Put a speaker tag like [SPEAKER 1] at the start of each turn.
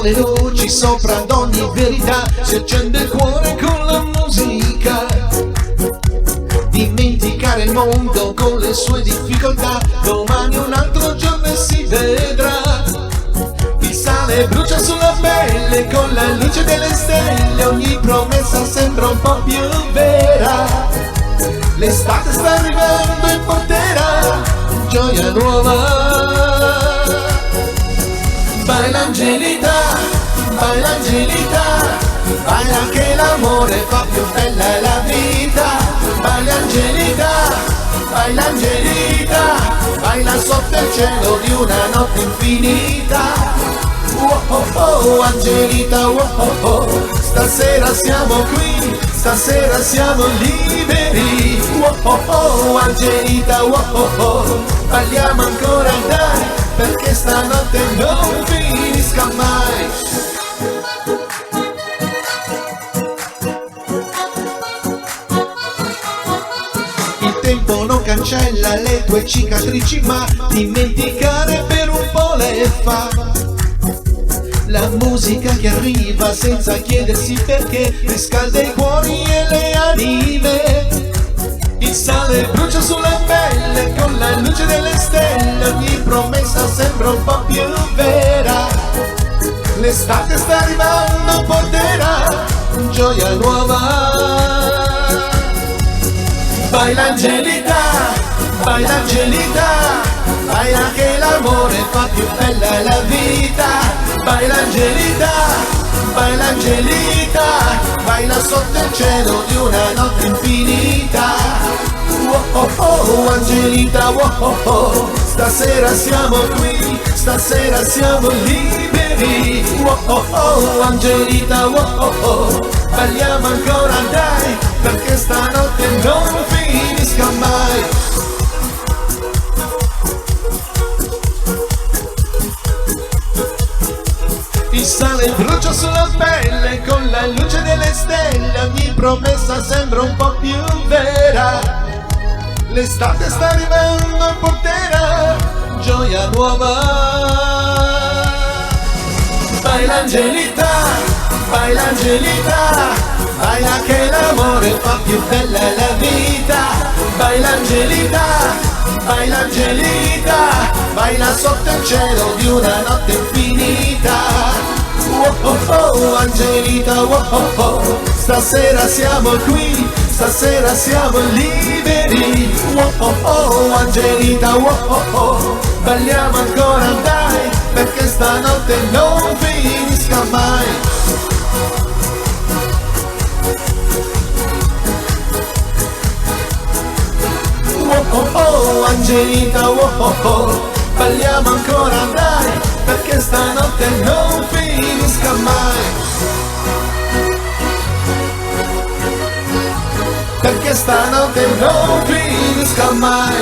[SPEAKER 1] le luci sopra ad ogni verità, si accende il cuore con la musica. Dimenticare il mondo con le sue difficoltà, domani un altro giorno e si vedrà. Il sale brucia sulla pelle con la luce delle stelle, ogni promessa sembra un po' più vera. L'estate sta arrivando e porterà gioia nuova. Baila Angelita, baila Angelita, baila che l'amore fa più bella la vita. Baila Angelita, baila Angelita, baila sotto il cielo di una notte infinita. Oh oh oh Angelita, oh oh oh, stasera siamo qui, stasera siamo liberi. Oh oh oh Angelita, oh oh oh, balliamo ancora dai, perché stanotte non finisca mai. Il tempo non cancella le tue cicatrici, ma dimenticare per un po' le fa. La musica che arriva senza chiedersi perché riscalda i cuori e le anime. Il sale brucia sulla pelle con la luce delle stelle, ogni promessa sembra un po' più vera. L'estate sta arrivando, porterà gioia nuova. Baila Angelita, baila Angelita, baila che l'amore fa più bella la vita. Baila Angelita, baila Angelita, baila sotto il cielo di una notte infinita. Oh oh oh Angelita, oh oh oh, stasera siamo qui, stasera siamo liberi. Oh oh oh Angelita, oh oh oh, balliamo ancora dai, perché stanotte non finisca mai. Il sale brucia sulla pelle con la luce delle stelle, ogni promessa sembra un po' più vera. L'estate sta arrivando e porterà gioia nuova. Baila Angelita, baila Angelita, baila che l'amore fa più bella la vita. Baila Angelita, baila Angelita, baila sotto il cielo di una notte infinita. Oh oh oh Angelita, oh oh oh, stasera siamo qui, stasera siamo liberi. Oh oh oh Angelita, oh oh oh, balliamo ancora dai, perché stanotte non finisca mai. Oh oh oh Angelita, oh oh oh, balliamo ancora dai, perché stanotte non finisca mai. Perché stanotte non finisca mai.